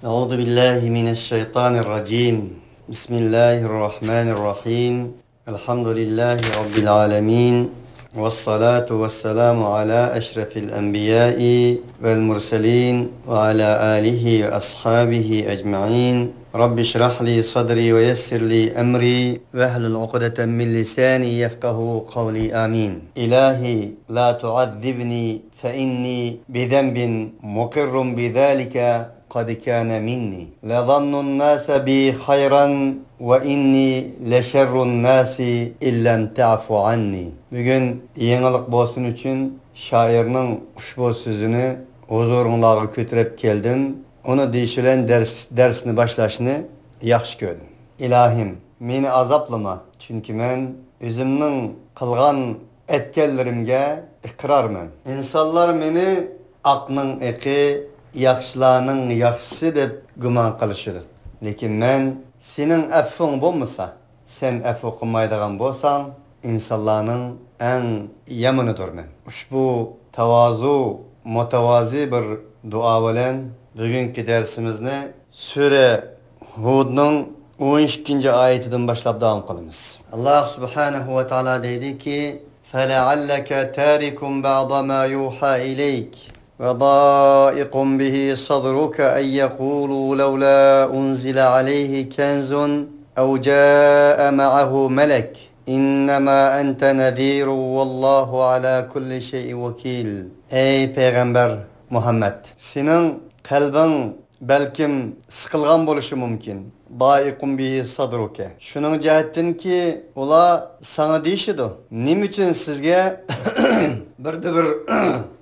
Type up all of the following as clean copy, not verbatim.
أعوذ بالله من الشيطان الرجيم. بسم الله الرحمن الرحيم. الحمد لله رب العالمين، والصلاة والسلام على أشرف الأنبياء والمرسلين وعلى آله وأصحابه أجمعين. رب اشرح لي صدري ويسر لي أمري واحلل عقدة من لساني يفقه قولي. آمين. إلهي لا تعذبني فإني بذنب مقر بذلك قد كان مني. لظن الناس بي خيرا وإني لشر الناس إن لم تعفو عني. Bugün yenilik bolsun üçün şairning ushbu sözünü huzuringizga ko'tarib keldim. Onu deyishilen dersini başlashni yaxshi ko'rdim. İlahim, meni azoblama, chunki men o'zimning qilgan etkenlerimga iqrorman. İnsanlar meni aqning eqi, yaxshilarning yaxshisi deb gumon qilishadi. Lekin men sening affing bo'lmasa, sen affu qilmaydigan bo'lsang, insonlarning eng yomonidirman. Ushbu tavozu, mutavazi bir duo bilan bugungi darsimizni sura Hudning 12 oyatidan boshlab davom qilamiz. Alloh subhanahu va taolo deydiki: "Fala'allaka tarikum ba'da ma yuha ilayk وضائق به صدرك أن يقولوا لولا أنزل عليه كنز أو جاء معه ملك إنما أنت نذير والله على كل شيء وكيل." Ey Peygamber Muhammed, senin kalbin belkim sıkılgan buluşu mümkün. Daiqum bihi sadruke. Şunun cihettin ki ola sana deyişidir. Nim için sizge bir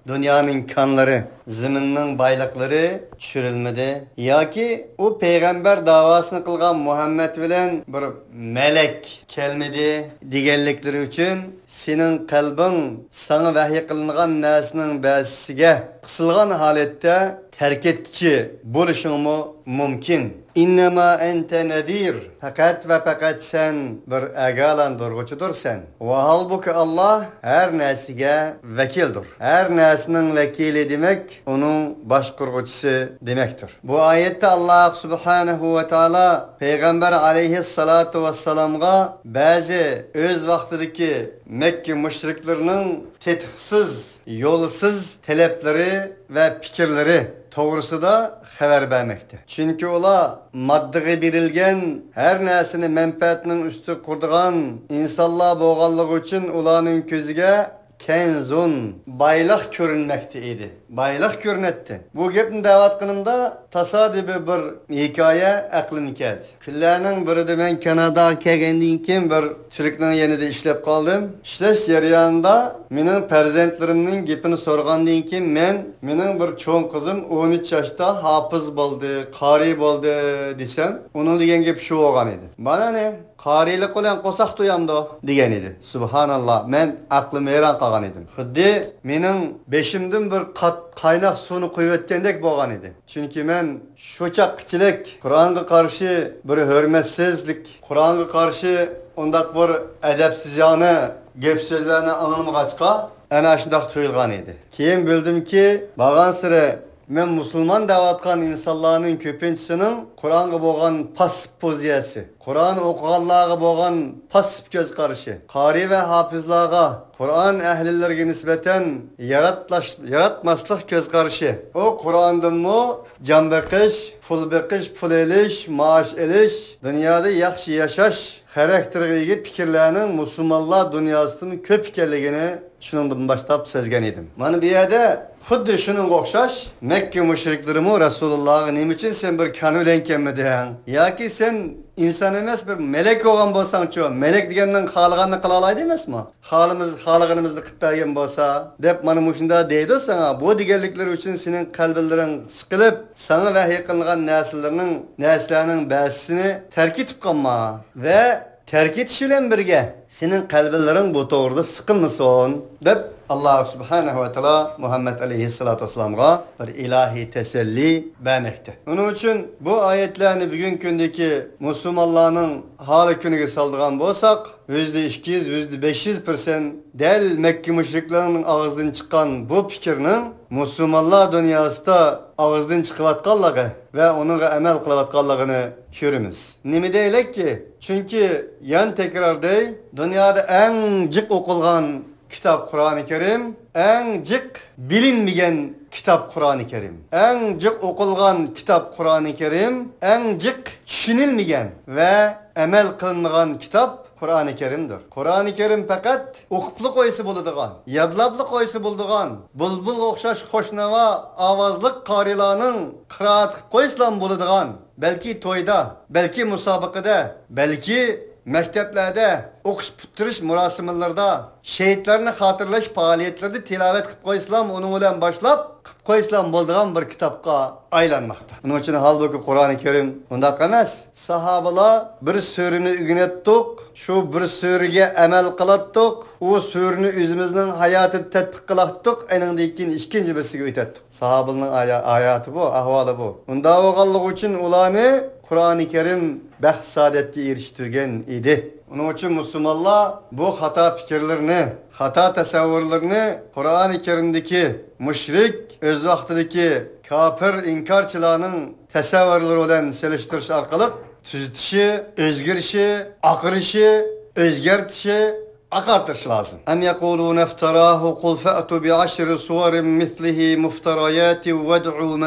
dünyanın kanları, ziminin baylıkları çürülmedi. Ya ki o peygamber davasını kılgan Muhammed bilen bir melek gelmedi digellikleri için senin kalbin sana vahiy kılıngan nesinin bəsisiga kısılgan halette terk etkici buluşun mu mümkün. İnnemâ ente nedir. Fakat ve fakat sen bir egalan durgucudur sen. Ve halbuki Allah her nesige vekildir. Her nesinin vekili demek onun başkurgucusu demektir. Bu ayette Allah subhanahu ve taala Peygamber aleyhissalatu vesselam'a bazı öz vaktideki Mekke müşriklerinin tetiksiz, yolsuz talepleri ve fikirleri doğrusu da haber vermekte. Çünkü ola maddeye birilgen her nesini menfaatinin üstü kurduğan insanlar boğallığı için olanın közüge kenzun baylık görünmekteydi. Baylık görünetti. Bu gepni davat kınımda tasadifi bir hikaye aklım geldi. Küllerinin biri de ben Kanada'ya kelgendiğim kim bir Türk'ün yenide işlep kaldım. İşleş yarıyanında menin perzentlerimnin gepini sorgan deyin ki menin bir çoğun kızım 13 yaşta hafız oldu, kari oldu desem onun degen gep şu olgan idi. Bana ne? Karilik olan qosak duyamdı degen idi. Subhanallah, men aklım hayran kalgan idim. Xuddi menin beşimden bir kaynak sunu kuyvettendek bolgan idi. Çünkü men şoçakçılık, Kur'an'a karşı bir hürmetsizlik, Kur'an'a karşı ondak bir edepsizyanı, gep sözlerini anılmagaçka ana şundak tuyulgan idi. Keyin bildim ki bagan sıra men musulman davatkan insanların köpünçisinin Kur'an'a boğan pasif poziyası, Kur'an okuğanlığa boğan pasif göz karışı, kari ve hafızlığa, Kur'an ehlilerine nispeten yaratmaslık göz karışı. O Kur'an'dan mı can bekiş, pul bekiş, pul eliş, maaş eliş, dünyada yaxşı yaşaş, karakterli fikirlerinin Müslümanlar dünyasının köp fikirliğini şunundan başlayıp sezgen idim. Bana bir yerde xuddi şunun okşaş, Mekke müşriklerimi Resulullah'a nim için sen bir kanülen kemmediyen, ya ki sen insan emas bir melek olgan bolsaң ço, melek degenden xalığını kılalaydı emas mı? Xalığımızı qıp bergen bolsa, dep mana muşunda deydi sana, bu degenlikler için senin kalblerin sıkılıp, sana vahiy kılıngan neslerinin bəsisini terk etip kalma ve terk etişiyle birge senin kalblerin bu doğruda sıkılmasın dep Allah subhanahu ve taala Muhammed aleyhissalatu vesselam'a bir ilahi teselli vermekte. Onun için bu ayetlerini bugün gündeki Müslümanların hali günüge saldırgan bolsak, %200, %500% del Mekke müşriklerinin ağızdan çıkan bu fikirinin Müslümanlar dünyasında ağızdan çıkıvatkanlığı ve onunla emel kılıvatkanlığını görürüz. Nime deylek ki? Çünkü yan tekrar dey, dünyada en cık okulgan kitap Kur'an-ı Kerim, en cık bilinmeyen kitap Kur'an-ı Kerim. En cık okulgan kitap Kur'an-ı Kerim, en cık düşünülmeyen ve emel kılınmayan kitap Kur'an-ı Kerim'dir. Kur'an-ı Kerim fakat okuplu koyusu bulduğun, yadlaplı koyusu bulduğun, bulbul okşaş hoşnava avazlık karilanın kıraat koyuslan bulduğun, belki toyda, belki musabakada, belki mekteplerde, okuş puttırış murasımlarda, şehitlerini hatırlaş faaliyetlerde tilavet kıp koyuslan, onun ile başlap, kıp koyuslan bulduğun bir kitapka aylanmakta. Onun için halbuki Kur'an-ı Kerim ondak emas. Sahabalar bir sürünü ügünettik, şu bir sürüge emel kılattık, o sürünü üzümüzün hayatı tetbik kılattık, enindeki ikinci birisiga ötettik. Sahabaların hayatı bu, ahvalı bu. Onda oğallık için ulanı Kur'an-ı Kerim bəxt saadetke eriştirgen idi. Onun için Müslümanlar bu hata fikirlerini, hata tasavvurlarını Kur'an-ı Kerim'deki müşrik, öz vaxtideki kafir inkarçılarının tasavvurları olan seliştiriş arkalık tüzütüşü, özgürüşü, akırışı, özgertişi, akartırış lazım. Em yekulun eftarahu kul fe'tu bi aşri suvarin mislihi muftarayati ved'u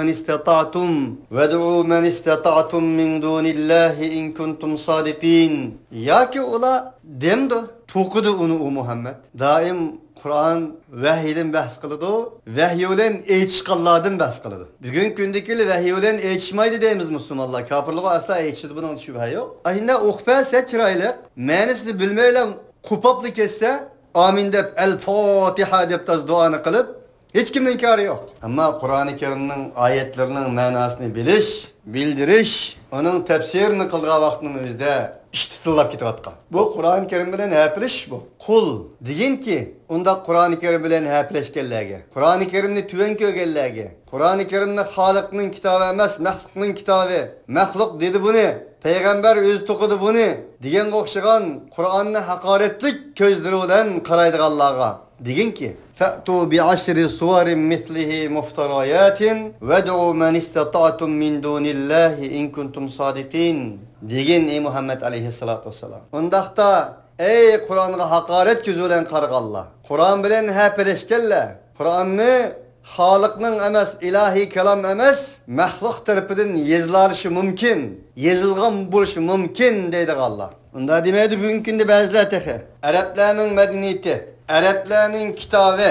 men istata'tum min dunillahi in kuntum sadiqin. Ya ki ola demdi, tokudu onu o Muhammed. Daim Kur'an vahiyden bahs kılıdı, vahiyolen eğitişkallardan bahs kılıdı. Bugün gündeki vahiyolen eğitişmaydı deyimiz Müslümanlar. Kafirliği asla eğitişti, bunun şüphe yok. Ayında okpa seçirayla, menisini bilmeyle kupaplı kesse, amin deyip, el-Fatiha deyip taz duanı kılıp, hiç kimin inkarı yok. Ama Kur'an-ı Kerim'in ayetlerinin manasını biliş, bildiriş, onun tefsirini kıldığı vaktinin bizde iştitilap kitivatkan. Bu Kur'an-ı Kerim bilen hepleş bu. Kul deyin ki, onda Kur'an-ı Kerim bilen hepleş gellerge. Kur'an-ı Kerim'ni tüven kögellerge. Kur'an-ı Kerim'ni Halık'nın kitabı emas, Mehluk'nın kitabı. Mehluk dedi bunu. Peygamber öz tokudu bunu. Diyen okşagan Kur'an'ni hakaretlik közleri olan karaydık Allah'a. Deyin ki, فَأْتُوا بِعَشْرِ سُوَرٍ مِثْلِهِ مُفْتَرَيَاتٍ وَدْعُوا مَنْ اِسْتَطَعْتُمْ مِنْ دُونِ اللّٰهِ اِنْ كُنْتُمْ صَادِقِينَ. Deyin ey Muhammed aleyhissalatu vesselam. Ondakta ey Kur'an'a hakaret közü olan kargallah. Kur'an bilen hepeleşkelle. Kur'an'ı Halık'nın emas, ilahi kelam emas, mehluk tarafından yazılışı mümkün, yazılgan buluşu mümkün deydi Allah. Onda demeydi bugünkünde bazılar tehe. Araplarının medeniyeti, Araplarının kitabı,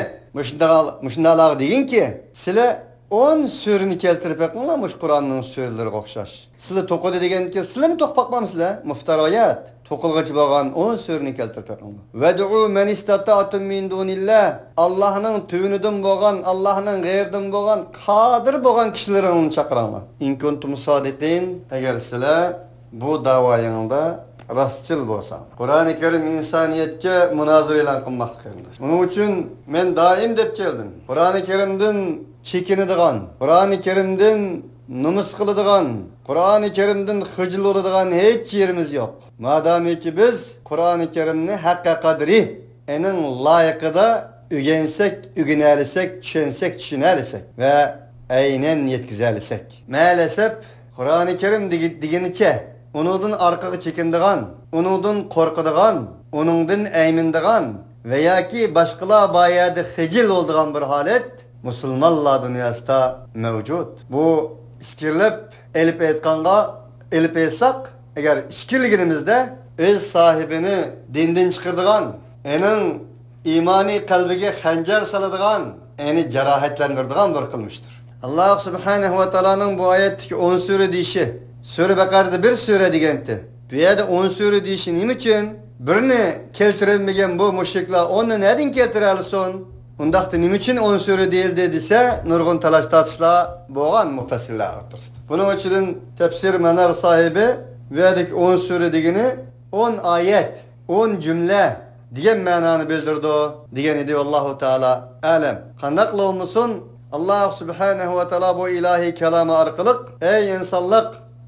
müşündalar deyin ki, sile 10 sürünü keltirip yapmamış Kur'an'ın sürüleri okşaş. Sile tokudu degen ki, sile mi tok bakmamsızlar? Muftarayat. Tokulgaçı bağın 10 sürünü keltirip yapmamış. Ved'u men istata'tum min dunillah. Allah'ın tüyünüdün boğan, Allah'ın gayrdın boğan, kadir boğan kişilerin onu çakırama. İn kuntum sadiqin. Eğer sile bu davayında rastçıl bolsa. Kur'an-ı Kerim insaniyetke münazır elan kılmak kırılır. Bunun için men daim dep geldim. Kur'an-ı Kerim'den çekinidigan, Kur'an-ı Kerim'den numus kılıdigan, Kur'an-ı Kerim'den hıcıl oludigan hiç yerimiz yok. Madami ki biz Kur'an-ı Kerim'ni hakka kadri enin layıkıda ügensek, ügünəlisek, düşünsek, düşünəlisek ve aynen yetkizəlisek. Maalesef Kur'an-ı Kerim digeniçe onundan arkağı çekindigan, onundan korkudigan, onundan eymindigan veya ki başkalar bayadı hıcıl olduğun bir halet Müslümanlar dünyasında mevcut. Bu iskirlep elip etkanğa elip etsak, eğer işkilginimizde öz sahibini dinden çıkırdıgan, enin imani kalbige hancar salıdıgan, eni cerahatlendirdigan bir kılmıştır. Allah subhanahu ve ta'ala'nın bu ayetteki 10 sure deyişi, Sure Bakara'da bir sure degenti. Bu yerde 10 sure deyişi nim için? Birini keltirilmegen bu müşrikler onu neden keltirelison? Ondaqda nim için 10 sure değil dediyse nurgun talaş tartışlar boğan müfessirler artırstı. Bunun için tefsir menar sahibi verdik 10 sure degini 10 ayet, 10 cümle, degan ma'noni bildirdi degan edi. Allohu taala alam. Qandaqlı olmusun? Allah subhanahu va taala bu ilahi kalama orqali ey insonlar,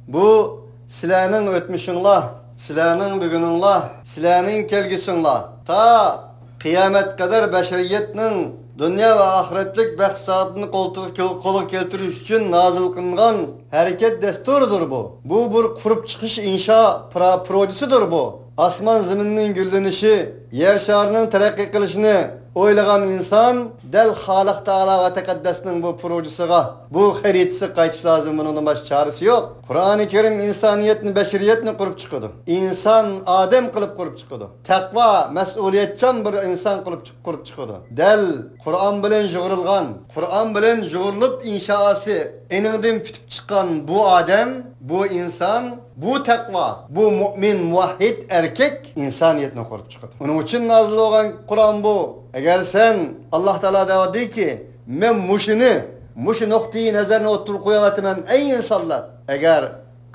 bu sizlarning o'tmishinglar, sizlarning buguninglar, sizlarning kelgusinglar ta qiyomat qadar bashariyatning dünya ve ahiretlik maqsadini qo'lga keltirish uchun nozil qilingan harakat dasturudur bu. Bu bir qurib chiqish insho projesidir bu. Osmon zaminning gullanishi, yer sharining taraqqiy qilishini o'ylagan inson dal Xoliq Taala va taqaddasning bu projesiga, bu xaritasi qaytish lozim. Bundan boshqa chorasi yo'q. Qur'oni Karim insoniyatni, bashariyatni qurib chiqadi. İnsan odam qilib qurib chiqadi. Taqvo, mas'uliyatchan bir inson qurib chiqadi. Dal Qur'on bilan jug'urilgan, Qur'on bilan jug'urilib inshoasi eningdan tutib chiqqan bu odam, bu inson, bu taqvo, bu mu'min, muvahhid erkak insoniyatni qurib chiqadi. Uning uchun nozil bo'lgan Qur'on bu. Agar sen Allah Teala deydi ki, men mushu nuqtai nazarni o'tirib qo'yapman ey insonlar. Agar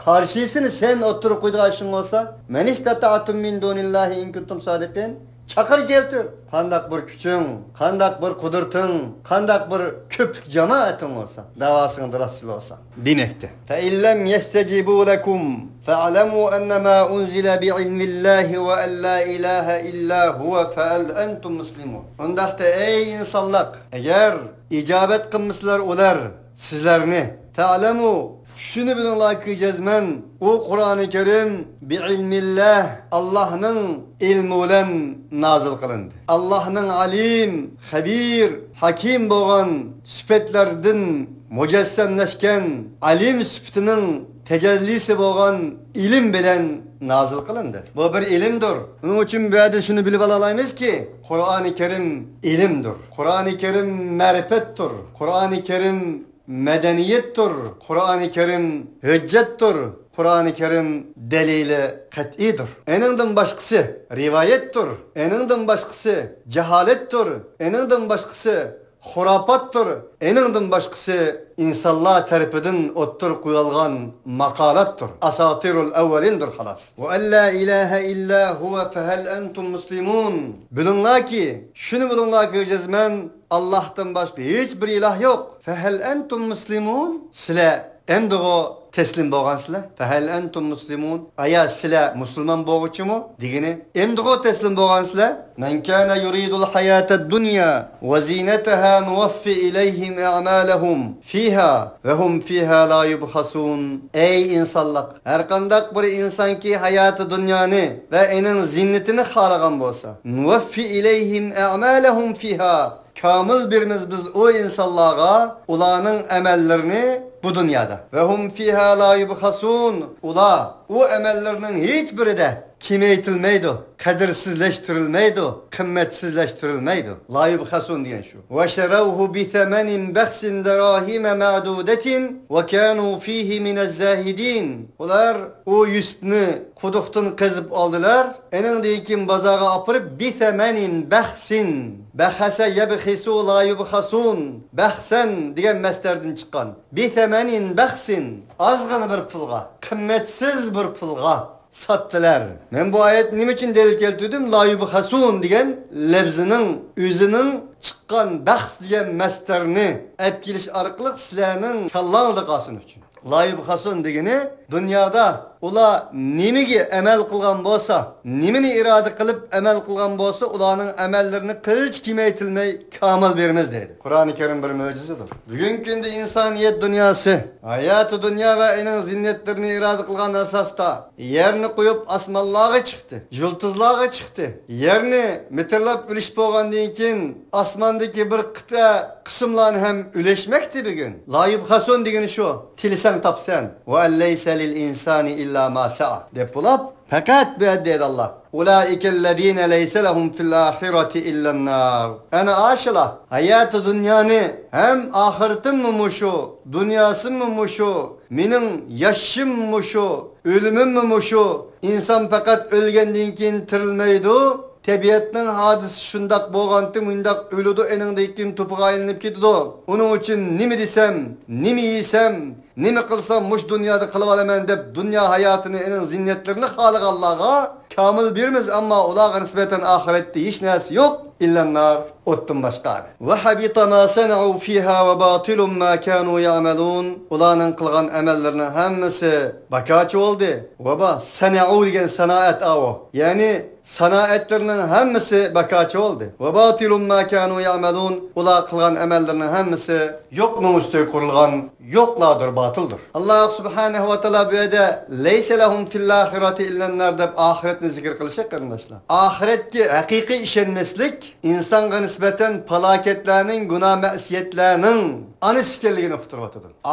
qarshısını sen o'tirib qo'ydigan bo'lsa, men istata'tum min dunillahi in kuntum sadiqin. Çakır keltir. Qandaq bir küçüğün, qandaq bir kudurtun, qandaq bir köpük cemaatin olsa, davasını rasul olsa. Binekti. Fe illem yestecibu lekum, fe'alemu ennemâ unzile bi'ilmillahi ve en la ilahe illa huve fe'el entum muslimun. Ondaqda ey insanlar, eğer icabet kılmışlar ular sizlerini, fe'alemu şunu bilin kıyacağız men, o Kur'an-ı Kerim bi'ilmillah, Allah'ın ilmulen nazil kılındı. Allah'ın alim, habir, hakim boğan süpetlerden mücessemleşken alim süpetinin tecellisi boğan ilim bilen nazil kılındı. Bu bir ilimdir. Bunun için bu adı şunu bilip alayımız ki Kur'an-ı Kerim ilimdir. Kur'an-ı Kerim marifettir. Kur'an-ı Kerim medeniyettir. Kur'an-ı Kerim hüccettir. Kur'an-ı Kerim delili kat'idir. Eninden başkası rivayettir. Eninden başkası cehalettir. Eninden başkası hurapattır. Eninden başkası insanlar tarafından ottur koyulgan makalattır. Asatirul evvelindir halas. Ve en la ilahe illa huve fehel entum muslimun. Bilunla ki, şunu bilunla ki cezmen Allah'tan başka hiçbir ilah yok. Fehel entum muslimun. Sile endigo teslim bo'lgansizlar. Fehel entum muslimun. Aya sizlar musulmon bo'lguchimi? Degini. Endigo teslim bo'lgansizlar. Men kana yuridul hayatad dunya ve zinataha nuwaffi ilayhim a'malahum fiha ve hum fiha la yubkhasun. Ey insonlar, har qanday bir inson ki hayatı dunyoni ve enin zinnetini xalagan bo'lsa, nuwaffi ilayhim a'malahum fiha. Kamil birimiz biz o insanlara ulanın emellerini bu dünyada. Ve hum fiha la yubkhasun. Ula o emellerinin hiçbiri de kimeytilmeydi, kadirsizleştirilmeydi, kımmetsizleştirilmeydi. La yubkhasun diyen şu. Ve şeravhu bi themenin behsin derahime ma'dudetin ve kanu fihi minezzahidin. Ular o yüzünü kuduktan kızıp aldılar. Enindeykin bazağa apırıp bi themenin behsin. Behase yebhisu la yubkhasun. Behsen diyen meslerden çıkan. Bi themenin behsin. Azgın bir pulga, kımmetsiz bir pulga sattılar. Ben bu ayet nim için delil keltirdim? La yubkhasun diyen levzinin, üzünün çıkan bahs diyen meslerini epkiliş arqılıq sizlerinin kallanıldı qalsın üçün. La yubkhasun degeni dünyada ula nimigi emel kılgan bolsa, nimini irade kılıp emel kılgan bolsa, ulanın emellerini kılıç kimeytilmey kamil vermez deydi. Kur'an-ı Kerim bir mucizedir. Bugün günde insaniyet dünyası, hayatı dünya ve enin zinnetlerini irade kılgan esasta yerini koyup asmallağa çıktı, yıldızlağa çıktı. Yerini mitirlap üliş boğandan keyin asmandaki bir kıta kısımlarını hem üleşmekti bugün. La yubkhasun degeni şu, tilsen tapsan. Ve elleyse lil insani illa ma sa'a. Dep bulap, fakat bu deydi Allah. Ulaikellezine leyse lehum fil ahireti illen nar. Ana aşıla, hayatı dünyanı hem ahiretin mumuşu, dünyasın mumuşu, minin yaşım mumuşu, ölümün mumuşu. İnsan fakat ölgenden keyin tirilmeydi. Tabiatning hadisi şundak bo'lganti mundak ölüdü eningdeykin topuğa ilinip ketdi. Onun için nimi desem, nimi yesem, Nima qilsam mush dunyoda qilib olaman deb dunyo hayotini, uning zinnatlarini Xoliq Allohga kamil bermiz, ammo ularga nisbatan oxiratda hech narsa yo'q. İllanlar o'tdan boshqa. Va habita ma sana'u fiha va batilun ma kanu ya'malun. Ularning qilgan amallarining hammasi bakachi oldi. Va ba sana'u degan sanoat avo. Ya'ni sanoatlarning hammasi bakachi oldi. Va batilun ma kanu ya'malun. Ular qilgan amallarining hammasi yo'qning ustiga qurilgan, yo'qlardir, batildir. Alloh subhanahu va taolo bu yerda laysa lahum fil oxirati illan-nar deb oxiratni zikr qilishga qarindoshlar. Oxiratga haqiqiy ishonmaslik insonga nisbatan falokatlarning, gunoh ma'siyatlarning aniq ekanligini uqtirib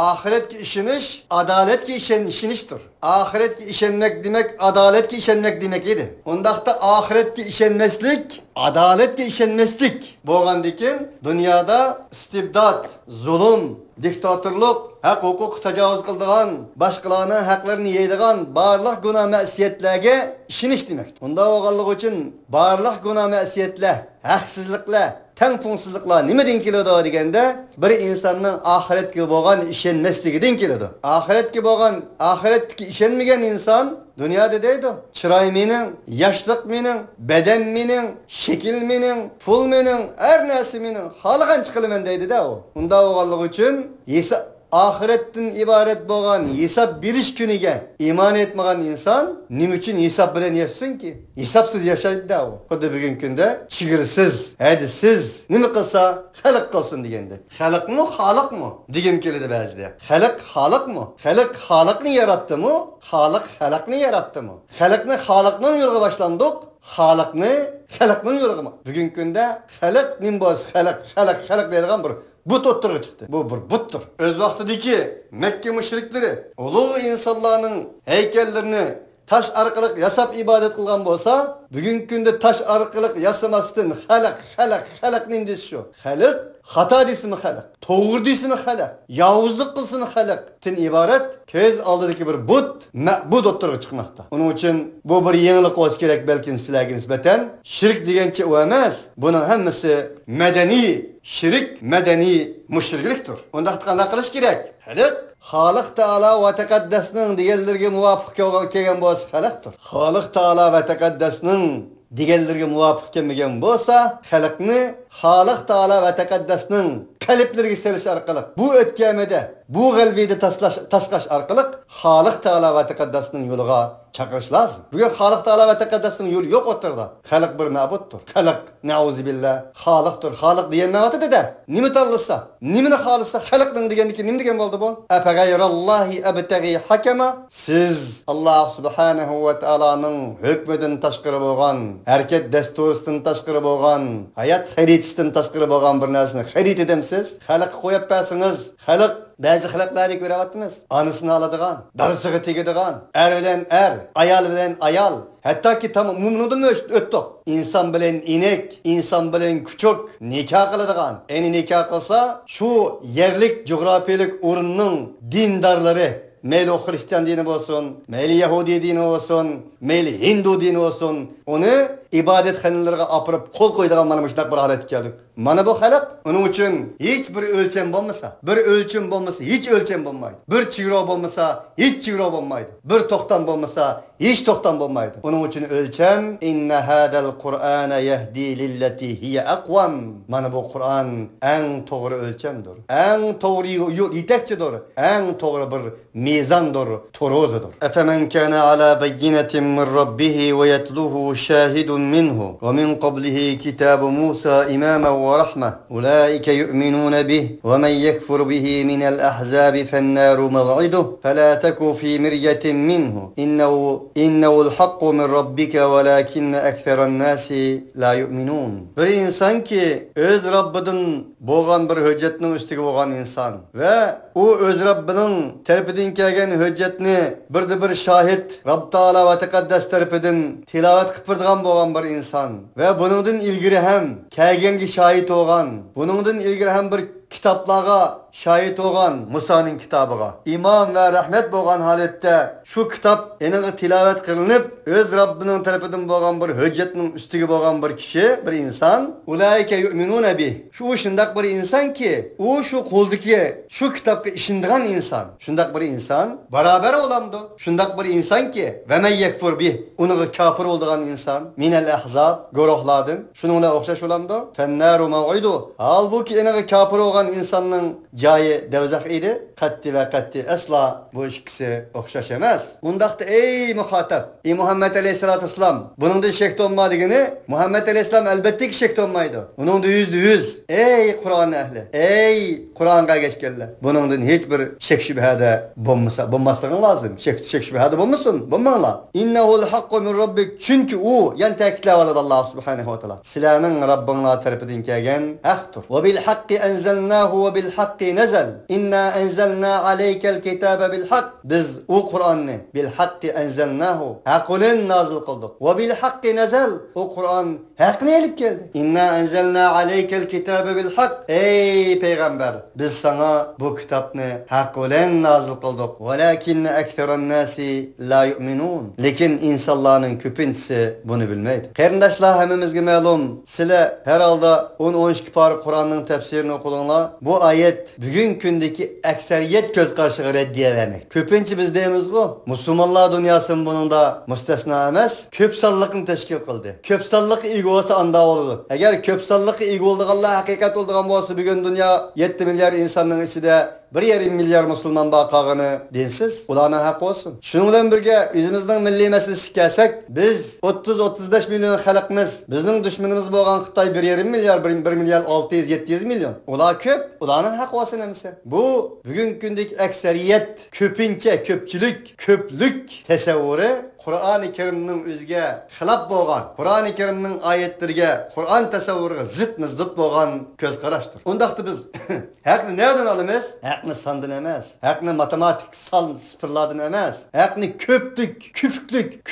oxiratga ishonish, adolatga ishonishdir. Oxiratga ishonmak demak adolatga ishonmak demak edi. Undaqda oxiratga ishonmaslik, adolatga ishonmaslik bo'lgandikin dunyoda istibdod, zulm, diktatorlik, haq huquq tajovuz qildigan, boshqalarning haqlarini yeydigan barliq gunoh ma'siyatlarga ishonish demakdir. Unda bo'lganligi uchun barliq gunoh ma'siyatlar, haqsizliklar, tengpungsizliklar nimadan keladi deganda, bir insonning oxiratga bo'lgan ishonmasligidan keladi. Oxiratga ishonmagan inson dunyoda deydi, chiroy mening, yoshlik mening, badan mening, shakl mening, pul mening, har narsa mening, xohlagancha qilaman deydi-da u. Unda bo'lganligi uchun oxiratdan iborat bo'lgan hisob berish kuniga iymon etmagan inson nima uchun hisob bilan yashasinki? Hisobsiz yashaydi-da u. Xuddi bugungi kunda chigirsiz, hadisiz nima qilsa xalq qilsin deganda. Xalqmi, xoliqmi degim keladi ba'zida. Xalq xoliqmi? Xalq xoliqni yaratdimi? Xoliq xalqni yaratdimi? Xalqni xoliqning yo'liga boshlandik. Xoliqni xalqning yo'liga. Bugungi kunda xalq nim bo'lsa xalq deydigan bir but o'ttirib chiqdi. Bu bir butdir. O'z vaqtidagi Makka mushriklari ulug' insonlarning haykallarini taş orqali yasab ibodat qilgan bo'lsa, bugungi kunda taş orqali yasamasdan xalq nim desish shu. Xalq xato desimi xalq, to'g'ri desimi xalq, yovuzlik qilsin xalq. Tin iborat ko'z oldidagi bir ma'bud o'ttirib chiqmoqda. Uning uchun bu bir yangilik bo'lsa kerak balkim sizlarga nisbatan. Shirk degancha u emas. Buning hammasi madaniy shirk, madaniy mushriklikdir. Unda qanday qilish kerak? Xalq Xoliq Taala va taqaddasning deganlarga muvofiq kelgan bo'lsa xalqdir. Xoliq Taala va taqaddasning deganlarga muvofiq kelmagan bo'lsa, xalqni Xoliq Taala va taqaddasning qalblariga serish orqali, bu o'tkamida, bu g'albida tasqash orqali Xoliq Taala va taqaddasning yo'liga chaqirish lozim. Bugun Xoliq Taala va taqaddasning yo'li yo'q o'tirdi. Xalq bir ma'buddir. Xalq nauzubillah xoliqdir. Xoliq deganmavatida nima tanlasa, nimani xolisa xalqning degandiki nima degan bo'ldi bu? Afaghayrallohi abtaghi hakama. Siz Alloh subhanahu va taolaning hukmidan tashqari bo'lgan, harakat dasturidan tashqari bo'lgan, hayot xaritasidan tashqari bo'lgan bir narsani xarit edamsiz. Xalq qo'yib bersangiz, xalq ba'zi xalqlarni ko'ryapmiz. Anasini oladigan, darsiga tegadigan, er bilan er, ayol bilan ayol, hattoki tamom umumnida o'tdi. İnsan bilan inek, inson bilan kuchuk nikoh qiladigan. Endi nikoh qilsa, shu yerlik jo'grafiyalik o'rinning dindorlari Meyli Hristiyan dini olsun, meyli Yahudi dini olsun, meyli Hindu dini olsun, onu ibadetxonalarga apırıp qo'l qo'ydigan mana shunday bir holatga keldik. Mana bu xalq uning uchun hech bir o'lcham bo'lmasa, hech o'lcham bo'lmaydi. Bir chegara bo'lmasa, hech chegara bo'lmaydi. Bir to'xtam bo'lmasa, hech to'xtam bo'lmaydi. Uning uchun o'lcham inna hadal Qur'ana yahdi lillati hiya aqwam. Mana bu Qur'on eng to'g'ri o'lchamdir. Eng to'g'ri yo'l yetakchidir. Eng to'g'ri bir mezondir, to'rozidir. Afaman kana ala bayyinatin min rabbih wa yatluhu shahidun minhu wa min qablihi kitabu Musa imaman wa rahmah. Ulaika yu'minuna bih wa man yakfur bihi min al-ahzab fan-naru maw'iduh fala taku fi miryatin minhu innahu al-haqqu min rabbika walakinna akthara an-nasi la yu'minun. Bir insan ki öz Rabbidan bo'lgan bir hujjatning ustiga bo'lgan inson va u öz Rabbining tarafidan kelgan hujjatni bir shahid Rabb Taala va taqaddas tarafidan tilovat qilib turgan bo'lgan bir inson va buningdan ilgari ham kelganga shahid bo'lgan, buningdan ilgari ham bir kitoblarga şahit olgan Musa'nın kitabıga iman ve rahmet bolgan haletde şu kitap eniga tilavet kılınıp öz Rabbinin tarafından bolgan bir hüccetinin üstüge bolgan bir kişi, bir insan ulaike yu'minuna bih. Şu şundak bir insan ki o şu koldaki şu kitapga işindigan insan. Şundak bir insan beraber olamdı. Şundak bir insan ki ve men yekfur bih. Onu kafir oldugan insan minel ahzab gorohladın. Şununla okşaş olamdı. Fennaru mav'idu. Halbuki eniga kafir olgan insanın cayı devzak idi. Katti ve katti asla bu ikisi okşaş emez. Bundaqda ey muhatap, ey Muhammed Aleyhisselatü Vesselam, bunun da şek olmadığını Muhammed Aleyhisselam elbette ki şek olmaydı. Onun da yüz. Ey Kur'an ehli, ey Kur'an'a geçkenler. Bunun da hiçbir şek şüphede bulmasın lazım. Şek şüphede bulmasın, bulmanla. İnnehul hakku min rabbik. Çünkü o yan tekitlevadı Allah subhanahu wa ta'ala. Silahının Rabbına tarafından gelgen haktır. Ve bil hakki enzelnahu ve bil hakki nezel. İnna enzelna aleykel kitabe bil hak. Biz o Kur'an'ı bil hakki enzelnahu. Hakkılen nazil kıldık. Ve bil hakki nezel. O Kur'an hakkını elip geldi. İnna enzelna aleykel kitabe bil hak. Ey peygamber, biz sana bu kitabını hakkılen nazil kıldık. Velakinne ektheren nasi la yu'minun. Lekin insanların köpüncesi bunu bilmeydi. Kardeşler, hemimizge malum, sile herhalde 10-12 parı Kur'an'ın tefsirini okudunlar. Bu ayet bugün kündeki ekseriyet göz karşıya reddiye vermek. Köpünçü biz deyimiz bu. Müslümanlar dünyasının bunun da müstesna emez. Köpsallıkını teşkil kıldı. Köpsallık iyi olsa anda olurdu. Eğer köpsallık iyi oldu, Allah hakikat olduğun olsa bugün dünya 7 milyar insanın içinde 1,5 milyar Müslüman bakağını dinsiz. Ularına hak olsun. Şununla birge yüzümüzden milli meselesi gelsek, biz 30-35 milyon halkımız, bizning düşmanımız bolgan Xitoy 1,5 milyar, 1 milyar 600-700 milyon. Ular köp, ularning hak olsun emse. Bu bugün gündeki ekseriyet, köpünçe, köplük tesavvuri Kur'an-ı Kerim'nin özge xilap bolgan, Kur'an-ı Kerim'nin ayetlerine, Kur'an tasavvuruna zıt bolgan göz qarashdir. Ondaqda biz hakni nereden alamiz? Hakni sandan emas. Hakni matematik sıfırlardan emas. Hakni küpüklük,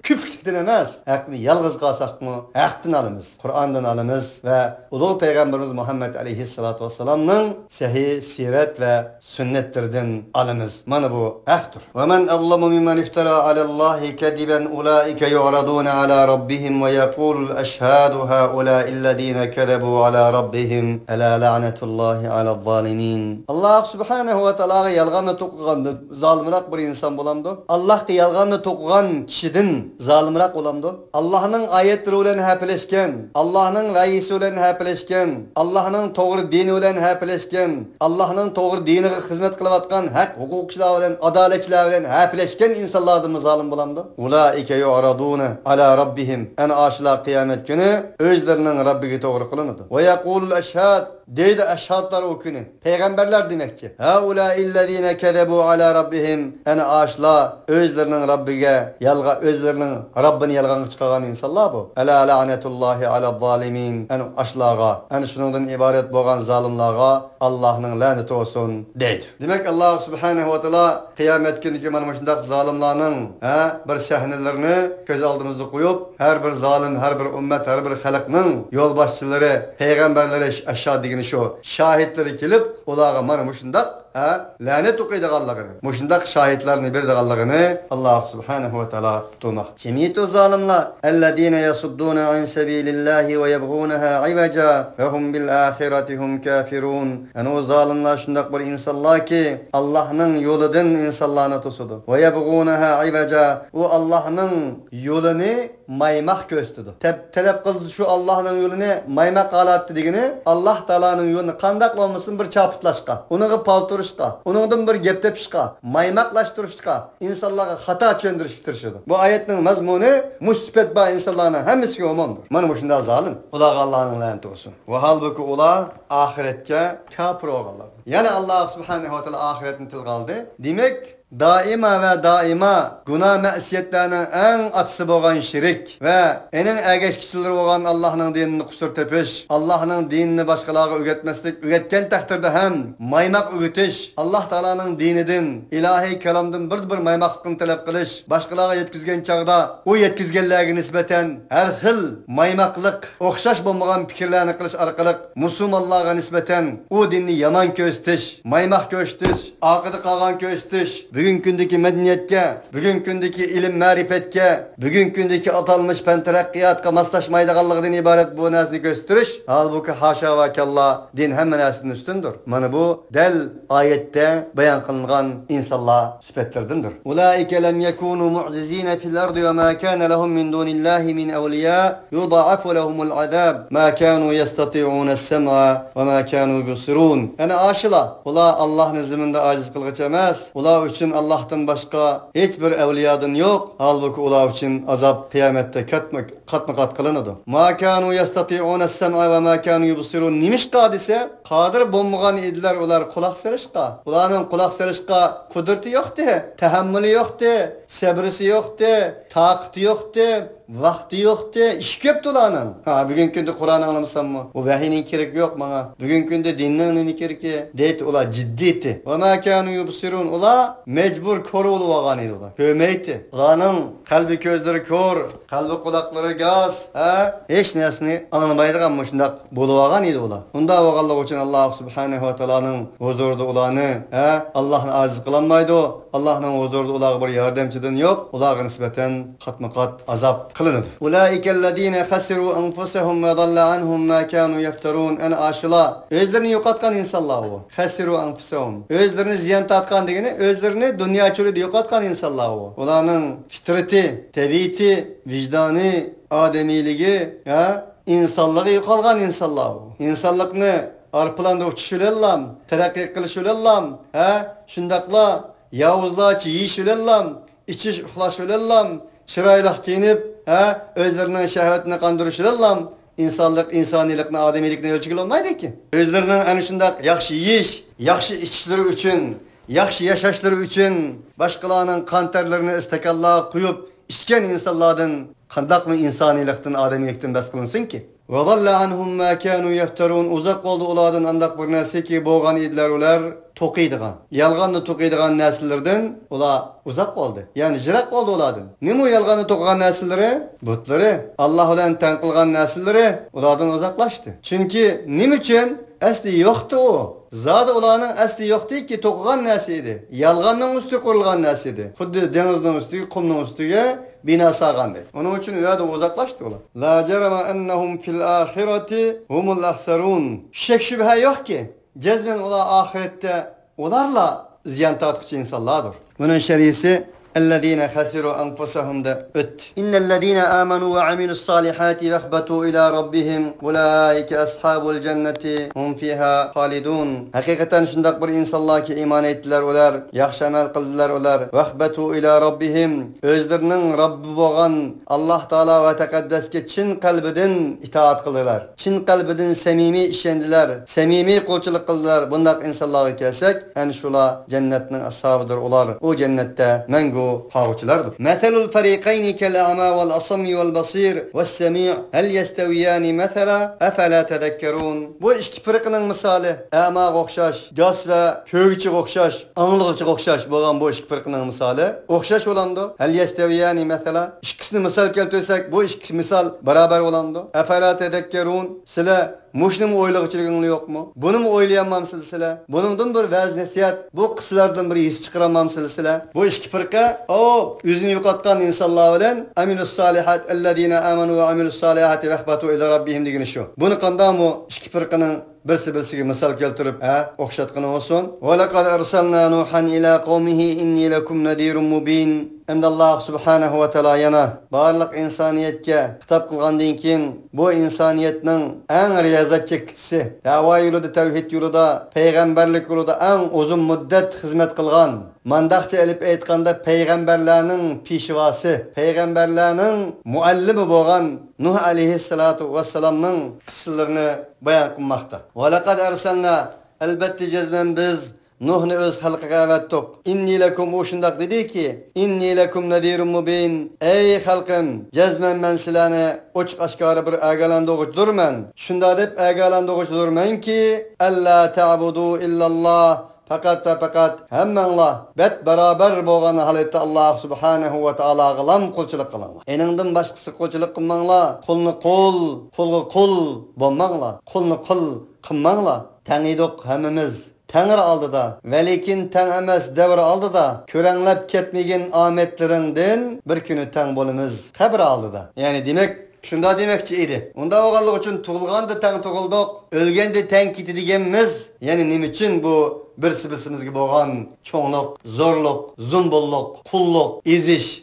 küpüklikten emas. Hakni yalğız qalsaqmı? Hakdan alamiz. Kur'andan alamiz ve ulu Peygamberimiz Muhammed Aleyhissalatu vesselam'ның sahih siret ve sünnetlerden alamiz. Mana bu hakdir. Ve men azlamu mimmen iftara alallahi kadiben ulaika yu'raduna ala rabbihim ve yaqulul eşhadu haula'illezine kezebu ala rabbihim ala la'netullahi ala zalimin. Allah subhanahu ve ta'ala yalğanla to'qigan zalimroq bir insan bo'lamdi. Allohga yalğanla to'qigan kishidin zalimroq bo'lamdi. Allohning oyatlari bilan hapilashgan, Allohning va'yisi bilan hapilashgan, Allohning to'g'ri dini bilan hapilashgan, Allohning to'g'ri diniga xizmat qilayotgan haq huquqchilar bilan, adolatchilar bilan hapilashgan insonlardan zalim bo'lamdi. Ulaika yu'raduna ala rabbihim. Ana ashlar qiyomat kuni o'zlarining Rabbiga to'g'ri qilinadi. Va yaqulul ashhad deydi ashhadlar o günü. Peygamberler demekçi. Haula'illezine kezebu ala rabbihim. Ana aşla özlerinin Rabbige özlerinin Rabbini yalgan çıkaran insanlar bu. Ala la'netullahi ala zalimin. Ana aşlağa, ana şunundan ibaret bolgan zalimlağa Allah'ın laneti olsun deydi. Demek Allah subhanahu ve taala kıyamet günü mana şundak zalimlarning bir sahnelerini göz aldığımızda koyup her bir zalim, her bir ümmet, her bir halkning yol başçıları, peygamberleri aşağı digini şu şahitleri kelip ularga mana muşundaq lanet o'qiydiganligini, mushundaq shahidlarni berdiganligini Allah subhanahu ve taala tutmoq. Cemiyet o zalimlar ellezine yasudduna an sabilillahi ve yebğunaha ivaja ve hum bil ahireti hum kafirun. Yani o zalimlar şundaq bir insanlar ki Allah'ın yoludan insanlarını tosudu. Ve yebğunaha ivaja, o Allah'ın yolunu maymaq göstürdü. Talep qildi şu Allah'ın yolunu maymaq qalatdi degini Allah Taala'nın yolunu qandaq olmasın bir çapıtlaşqa, onu palturuşqa, onundan bir gep tepişqa, maymaqlaştırışqa, insanlara hata çöndürüştürüşüdü. Bu ayetning mazmunu musbet ba insanlarning hammasiga omondir. Mana bu shunda zalim. Ular Allah'ın laneti olsun. Ve halbuki ular ahiretga kafir olganlar. Yani Allah subhanahu ve taala ahiretni tilga oldi. Demek daima ve daima günah ma'siyetlerinin en atsı boğan şirik ve enin ergeçkisileri boğan Allah'ın dinini kusur tepiş, Allah'ın dinini başkalarına üretmeslik, üretken takdirde hem maymak üretiş, Allah Teala'nın dinidin, ilahi kelamdın bir maymaklıkını talep kılış, başkalarına yetkizgen çağda o yetkizgenlerine nispeten her hil maymaklık, okşaş bulmagan fikirlerini kılış arkalık, Müslümanlarına nispeten o dinni yaman köstiş, maymak köstiş, akıdı kalan köstiş, bugün gündeki medeniyetke, bugün gündeki ilim marifetke, bugün gündeki atalmış penterakkiyatka maslaşmaydıqallıqdan ibaret bu nesini gösteriş. Halbuki haşa ve kallah din hemen nesinin üstündür. Mana bu del ayette beyan kılıngan insanlar süpetlerdindir. Ulaike lem yekunu mu'cizine fil ardı ve ma kana lehum min dunillahi min evliya yudha'afu lehumul azab ma kanu yastati'una es-sem'a ve ma kanu yubsirun. Yani aşıla ula Allah nizminde aciz kılgıç emez. Ula için Allah'tan başka hiçbir evliyadan yok. Halbuki ula için azap kıyamette kat kılınıdı. Ma kanu yastati'una es-sem'a ve ma kanu yubsirun. Nimiş kadise kadir bulmagan idiler ular kulak serişka. Ulanın kulak serişka kudreti yoktu, tahammülü yoktu, sabrisi yoktu, takati yoktu, vakti yoktu, iş köptü ulanın. Bugün günde Kur'an anlamışsam mı? O vahinin gerek yok bana. Bugün günde dinlenin gerek deyt ula ciddiyeti. Ve ma kanu yubsirun ula mecbur koru uluvagan idi ula. Kömeyti. Ulanın kalbi gözleri kör, kalbi kulakları gaz. Hiç nesini anlamaydıgan mı şundak buluvagan idi ula. Bunda oğallık için Allah subhanehu ve teala'nın huzurda ulanı Allah'ın aziz kılanmaydı o. Allah'ın huzurda ulağı bir yardımcıdan yok. Ulağı nispeten katma kat azap kılınır. Ulaikellezine khasiru enfusahum ve dalla anhum ma kanu yefterun. En aşıla özlerini yokatkan insanlar o. Khasiru enfusahum. Özlerini ziyan tatkan degeni özlerini dünya çölüde yokatkan insanlar o. Ulanın fitreti, tebiti, vicdanı, ademiliği, insanlığı yokalgan insanlar o. İnsanlıkını arpılanda uçuşulallam, terakki kılışulallam, şundakla yavuzluğa yiyişulallam, içiş uxlaşulallam, çıraylık giyinip, özlerinin şehvetine kandırışulallam, insanilikne, ademilikne ölçükül olmaydı ki. Özlerinin en şundak yakşı yiyiş, yakşı içişleri üçün, yakşı yaşaşları üçün, başkalarının kanterlerini istekallığa koyup, içken insanlardan, kandak mı insanilikten, ademilikten bes kılınsın ki? وَضَلَّ عَنْهُمْ مَا كَانُوا يَفْتَرُونَ Uzak oldu uladın andak bir nəsi ki boğan idiler ular toqiydigan. Yalğanını toqiydigan nəsillerden ula uzak oldu. Yani jirak oldu uladın. Nemu yalğanını toqıgan nəsilleri? Butları. Allah olan tanqılgan nəsilleri uladın uzaklaştı. Çünkü nim için? Asli yoktu o. Zadı ulanın asli yoktu ki toqıgan nəsiydi. Yalğanın üstü kurulgan nəsiydi. Xuddi denizin üstü, kumның üstüge bina sağandı. Onun için uyada uzaklaştı ulan. La cerama ennehum fil ahireti humul ahsarun. Şek şübhe yok ki. Cezmen ula ahirette onlarla ziyan tatlıkçı insanlardır. Bunun şerisi الذين خسروا أنفسهم دأت إن الذين آمنوا وعملوا الصالحات يخبتوا إلى ربهم أولئك أصحاب الجنة هم فيها خالدون حقيقة şundak bir insanlar ki iman ettiler olar, yaxşı amel kıldılar olar, vahbetu ila rabbihim özlerinin Rabbi boğan Allah Teala ve Tekaddeske çin kalbiden itaat kıldılar. Çin kalbiden semimi işendiler, semimi kulçuluk kıldılar. Bundak insanlara kelsek, yani şula cennetin ashabıdır olar. O cennette mengu qavçılardır. Meselul fariqayni kel-a'ma vel-asmi vel-basir ve's-semi' hel yesteviyani mesela afala tezekkerun. Bu iki fırqının misali a'ma oxşaş, gaz ve kögçü oxşaş, anlıqçı oxşaş bolan bu iki fırqının misali oxşaş olandı. Hel yesteviyani mesela ikisini misal keltirsek bu iki misal beraber olandı. Afala tezekkerun. Sile Muşnum oyluqçılığın yok mu? Bunu mu oylayanmamsınız sile? Bunun bir vaz nasihat, bu kısılardan bir his çıkaramamsınız sile? Bu iki fırqa, o yüzünü yukattan insanlar bilen amilus salihat ellezine amanu ve amilus salihati vehbatu ila rabbihim degeni şu. Bunu qanda mı iki fırqanın birisi misal keltirip oxşatqını olsun. Ve laqad arsalna Nuhan ila qavmihi inni lakum nadirun mubin. Hem de Allah subhanahu ve teala yana barlıq insaniyetke kitap kılgandan keyin bu insaniyetning en riyazatçı kişisi, dava yolunda, tevhid yolunda, peygamberlik yolunda en uzun müddet hizmet kılgan, mandaqça elip aytganda peygamberlerning peshvasi, peygamberlerning muallimi bo'lgan Nuh aleyhissalatu vesselamning qissalarini bayon qilmoqda. Ve laqad arsalna albatta cezmen biz Nuhni öz xalqiga avatdiq. Inni lakum u shundoq dediki, inni lakum nadirun mubin. Ey xalqim, jazman men sizlarni ochiq oshkora bir agalandog'uchdirman. Shunda deb agalandog'uchdirmanki, alla ta'budu illalloh. Fakat hammanglar bet beraber bo'lgan holatda Alloh subhanahu va taologa lam qulchilik qilinglar. Eningdan boshqasi qulchilik qilmanglar. Qo'lni qo'l, qo'lga qo'l bo'lmanglar. Qo'lni qo'l qilmanglar. Tangidoq hammamiz Tangri oldida, va lekin tang emas davr oldida ko'ranglab ketmagan omadlaringdan bir kuni tang bo'lamiz qabr oldida. Ya'ni demak shunda demakchi edi. Unda o'g'anlik uchun tug'ilganda tang tug'ildik, o'lganda tang ketdi deganmiz. Ya'ni nima uchun bu birsimizga bo'lgan cho'nglik, zo'rlik, zumbullik, qullik,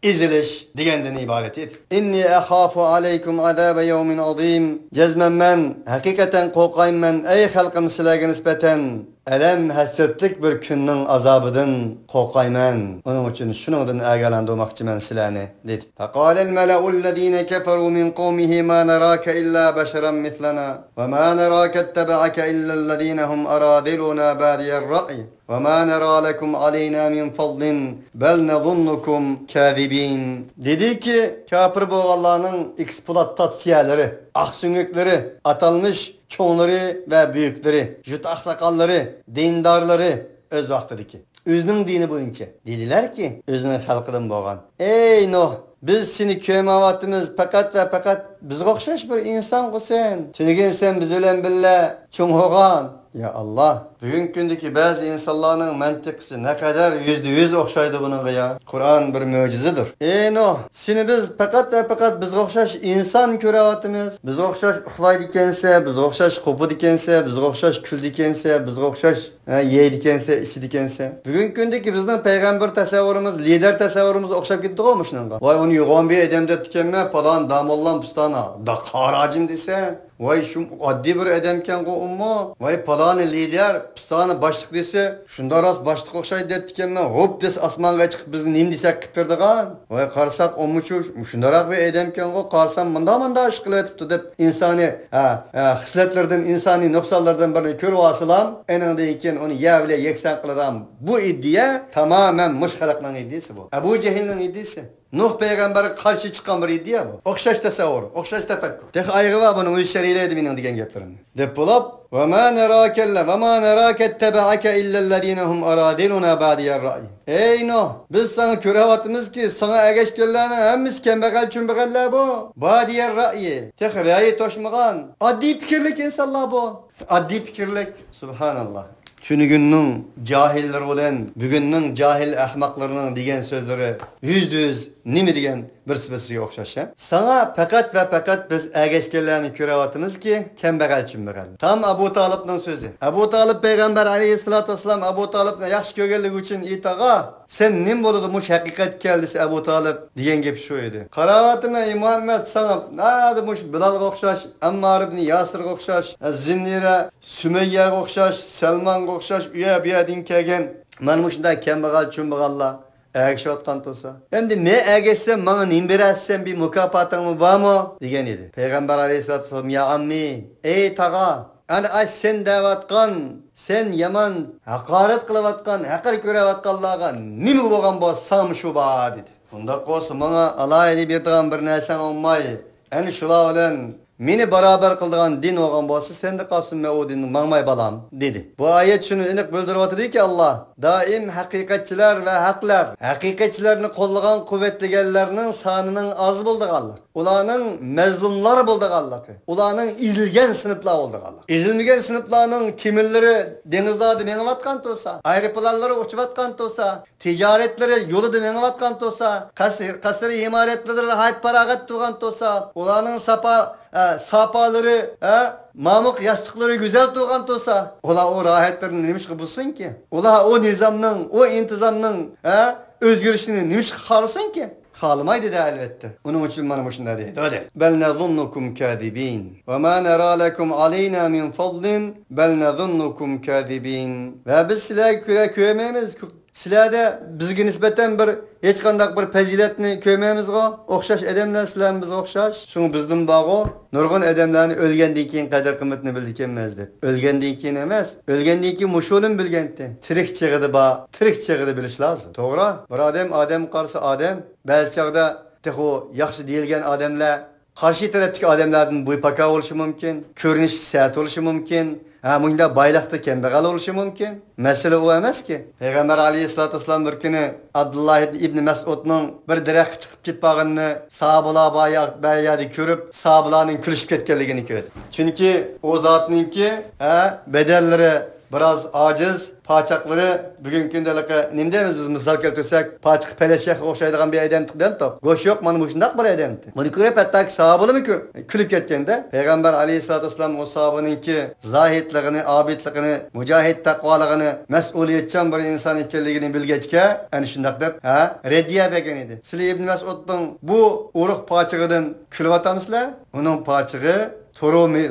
ezilish degandan iborat edi. Inni akhafu alaykum azaba yawmin azim. Jazman men haqiqatan qo'rqayman ey xalqim sizlarga nisbatan alam hasratlik bir kunning azobidan qo'rqayman. Uning uchun shuningdan agalandirmoqchiman sizlarni dedi. Faqala al-mala'u allazina kafaru min qawmihi ma naraka illa basharan mithlana va ma naraka ittaba'aka illa allazina hum aradiluna badiya ar-ra'y va ma nara lakum alayna min fadlin bal nadhunnukum kadibin. Dedi ki kafir bo'lganlarning eksploatatsiyalari, aqsungukları atalmış çoğunları ve büyükleri, jüt aksakalları, dindarları öz vaxtidiki. Özünün dini boyunca. Dediler ki, özünün halkının boğan. Ey Nuh, biz seni köymavatımız fakat ve fakat biz okşaş bir insan kusen. Tünügen sen biz ölen bille çoğun hoğan. Ya Allah, bugün gündeki bazı insanların mantıkısı ne kadar %100 okşaydı bunun ya. Kur'an bir mucizedir. Ey Nuh, seni biz fakat ve fakat biz okşaş insan körevatımız. Biz okşaş uxlaydı dikense, biz okşaş kopu dikense, biz okşaş kül dikense, biz okşaş ye dikense, içi dikense. Bugün gündeki bizden peygamber tasavvurumuz, lider tasavvurumuz okşap gitti olmuşsun. Vay onu yuğan bir edem de tükenme falan damollan pustana. Da karacın desen. Vay şu addi bir edemken o umma. Vay palanı lider pistana başlık dese. Şunda rast başlık okşay dep dikenme. Hop des asmanga çıkıp bizni nim desek kıpırdıgan. Vay karsak o muçu. Şundarak bir edemken o karsam manda aşkılı etipti dep. İnsani hisletlerden, insani noksallardan birini kör vasılam. Enindeyken onu yevle yeksen kılıram. Bu iddia tamamen muşhalaklan iddisi bu. Ebu Cehil'in iddisi. Nuh peygambere karşı çıkan bir iddia bu. Okşaş tasavvur, okşaş tefekkür. Tek ayrı var bunun üç şeriyle ediminin diyen geplerini. Depolap وَمَا نَرَاكَ اتَّبَعَكَ إِلَّا الَّذ۪ينَ هُمْ أَرَادِلُنَا بَعْدِيَ الرَّأْيِ. Ey Nuh, biz sana körevatımız ki sana egeştirlerine hemimiz kembegel çümbegeller bu. Badiyer ra'yi. Tek ra'yi toşmağan. Addi fikirlik insanlar bu. Addi fikirlik. Subhanallah. Tünügünün cahiller olan, bugünün cahil ahmaklarının diyen sözleri %100 nimi diyen bir sıvısı okşaş. Sana fakat ve fakat biz ergeçkerlerini körevatımız ki kembegel çümbegel. Tam Abu Talib'nin sözü. Abu Talib peygamber aleyhissalatü vesselam Abu Talib'ne yaxşı kögellik için itağa sen nim boludu muş hakikat geldisi Abu Talib diyen gep şu idi. Karavatına Muhammed sana nada muş Bilal okşaş, Ammar ibn Yasir okşaş, Zinnire, Sümeyye okşaş, Selman okşaş, üye bir din kelgen. Men muşunda kembegel çümbegeller. Eğer atkan olsa. Hem ne eğersem bana nim verersen bir mükafatın mı var mı? Diyen idi. Peygamber aleyhissalatü vesselam ya ammi, ey tağa, yani ay sen davatkan, sen yaman hakaret kılavatkan, hakir körevatkanlarga nimi boğan bu sam şu ba dedi. Bunda kosu bana alaylı bir tağın bir nesen olmay. Yani şula olan meni beraber kıldığın din olgan bolsa sen de kalsın me o dinin mağmay balam dedi. Bu ayet şunu enik bildirip atdı ki Allah daim hakikatçiler ve haklar hakikatçilerini kollagan kuvvetligerlerinin sanının az buldu Allah. Ulanın mezlumlar buldu Allah. Ulanın izilgen sınıflar oldu Allah. İzilmegen sınıflarının kimilleri denizlerde meňivatkan olsa, aeroplanları uçuvatkan olsa, ticaretleri yolu da meňivatkan olsa, kasırı imaretleri hayat paragat tuğan olsa, ulanın sapaları, mamuk yastıkları güzel tuğan olsa, ola o rahatlarını nemiş kıbılsın ki? Ola o nizamның, o intizamның özgürüşünü nemiş kıhalısın ki? Halımaydı da elbette. Onun için bana boşunda deydi. Öyle. Bel nezunnukum kâzibîn. Ve mâ nerâ lekum aleyna min fadlin. Bel nezunnukum kâzibîn. Ve biz size köremeyiz. Sizlarda bizga nisbatan bir hech qanday bir fazilatni ko'rmaymizgo, o'xshash odamlar sizlar bizga o'xshash. Shuni bizdan bog'o nurg'un odamlarni o'lgandan keyin qadr qimmatini bildikanmiz deb. O'lgandan keyin emas, o'lgandan keyin mushulim bilganda, tirik chig'ida ba, tirik chig'ida bilish lozim. To'g'ri? Bir odam qarsa odam, ba'zi chaqda texo yaxshi deyilgan odamlar qarshi tarafdagi odamlardan bo'ypaka bo'lishi mumkin, ko'rinishi sa'at bo'lishi mumkin. Bunda bayliqda kambag'al bo'lishi mumkin. Masala u emas-ki. Payg'ambar alayhisolatu vasallam bir kuni Abdullah ibn Mas'udning bir daraxtga chiqib ketganini sahobalar bayada ko'rib, sahobalarning kulishib ketganligini ko'rdi. Chunki o zotningki, bedellari biraz aciz, paçaqları bugün gündəlikə nim deyimiz biz misal keltirsək, paçıq pələşək oxşaydigan bir adam tıqdan top. Qoş yox, mana muşundaq bir adamdı. Bunu görüp hatta sahabalı mı külüp ketgəndə Peyğəmbər Aleyhissalatu vesselam o sahabanınki zahidliğini, abidliğini, mücahid taqvalığını, məsuliyetçan bir insan ikənligini bilgəçkə, yəni şundaq dep, reddiyə bəgən idi. Sizə İbn Məsudun bu uruq paçığıdan külüp atamısınızlar? Onun paçığı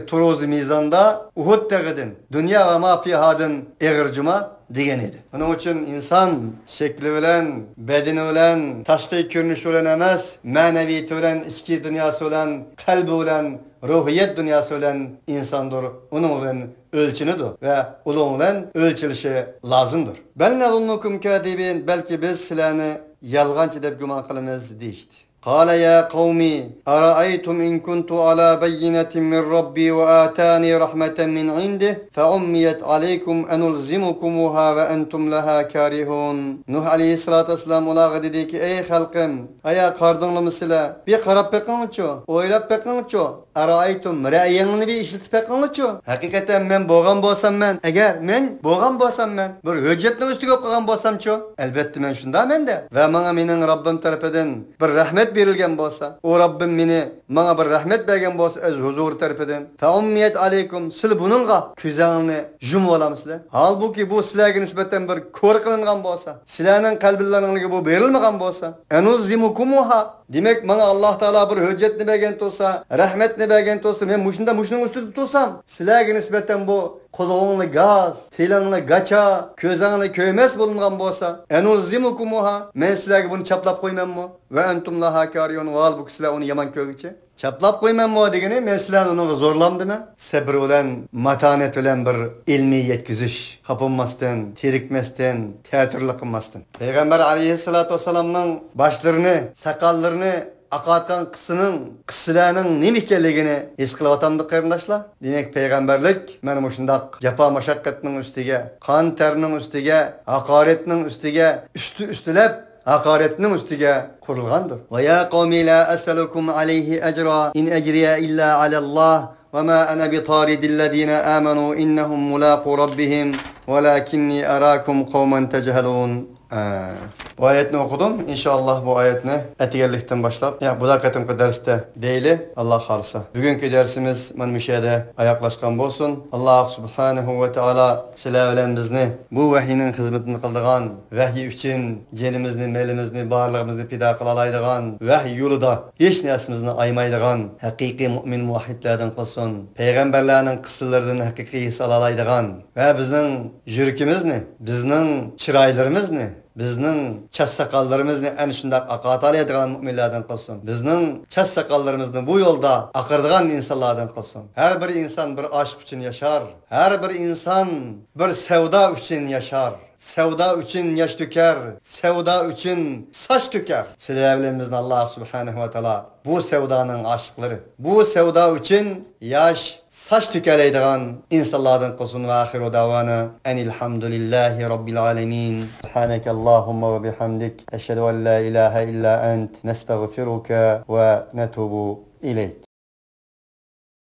Turuzi mizanda Uhud dağıdın, dünya ve ma fiyahadın eğircuma degen edi. Onun için insan şekli bilen, bedeni bilen, taşqi görünüşü bilen emas, maneviyeti bilen, içki dünyası bilen, kalbi bilen, ruhiyet dünyası bilen insandır. Onun bilen ölçünüdür ve onun bilen ölçülüşü lazımdır. Ben ne zunnukum kadibin, belki biz silahını yalgancı dep güman kılımız deyişti. قال يا قومي أرأيتم إن كنت على بينة من ربي وآتاني رحمة من عنده فعميت عليكم أنلزمكموها وأنتم لها كارهون. Nuh aleyhissalatu vesselam olağa dedi ki ey halkım aya kardınlı mısıla bir qarab bakınlıço oylap bakınlıço araytum ra'yingni bir işletip bakınlıço hakikaten men boğan bolsam men eğer men boğan bolsam men bir hüccetni üstüge qo'ygan bolsamço elbette men şunda mende ve bana mening Rabbim tarafından bir rahmet berilgen bolsa o Rabbim bana bir rahmet bergen bolsa öz huzur tarafından fa ummiyet aleykum sil bununga ko'zingni yumib olamsizlar. Halbuki bu sizlarga nisbatan bir ko'r qilingan bolsa sizlarning qalblaringizga bu berilmagan bolsa enuzimukumuha demek bana Allah Teala bir hüccetni bergen olsa rahmetni bergen olsa men mushunun üstüde tutsam sizlarga nisbatan bu qulog'ingni gaz, tilingni gacha, ko'zingni ko'ymas bo'lingan bo'lsa, enuzimukumuha men sizlarga buni chaplab qo'ymanmi? Va antum laha kariyun va bu sizlar uni yomon ko'rgichi. Chaplab qo'ymanmi degani men sizlarni uni zo'rlamdimi? Sabr bilan, matanet bilan bir ilmiy yetkizish, qapinmasdan, terikmasdan, teatrlik qilmasdan. Payg'ambar alayhissalatu vasallamning boshlarini, saqallarini aqatgan qisilarning nima ekanligini his qilyapamdiq qarindoshlar. Demak, payg'ambarlik mana mushundaq jafo mashaqqatning ustiga, qon terning ustiga, haqoratning ustiga, üstülab haqoratning ustiga qurilgandir. Va ya qawmi la as'alukum alayhi ajra in ajriya illa ala Allah va ma ana bitaridil ladina amanu innahum mulaqu rabbihim walakinni arakum qawman tajhalun. Bu ayetni okudum. İnşallah bu ayetni etigerlikten başlap. Ya bu da katimki derste değil. Allah halsa. Bugünkü dersimiz men müşahede ayaklaşkan bolsun. Allah subhanahu ve taala sizler bizni bu vahiynin hizmetini kıldırgan, vahiy üçün cenimizni, melimizni, barlığımızı pida kılalaydıgan, vahiy yolunda hiç nesimizni aymaydıgan, hakiki mümin muvahhidlerden kılsın. Peygamberlerinin kısırlarından hakiki his alalaydıgan ve bizning yürkimizni, bizning çıraylarımızni, bizning ças sakallarımızı en şundak aqatalaydigan müminlerden kılsın. Bizning ças sakallarımızı bu yolda akırdıgan insanlardan kılsın. Her bir insan bir aşk için yaşar. Her bir insan bir sevda için yaşar. Sevda için yaş döker. Sevda için saç döker. Sevgilimizin Allah subhanahu ve taala bu sevdanın aşıkları. Bu sevda için yaş saç dökereydigan insanlardan kılsın ve ahiru davana enilhamdülillahi rabbil alemin. Subhaneke Allahumma ve bihamdik. Eşhedü en la ilahe illa ent. Nestağfiruka ve netubu ileyk.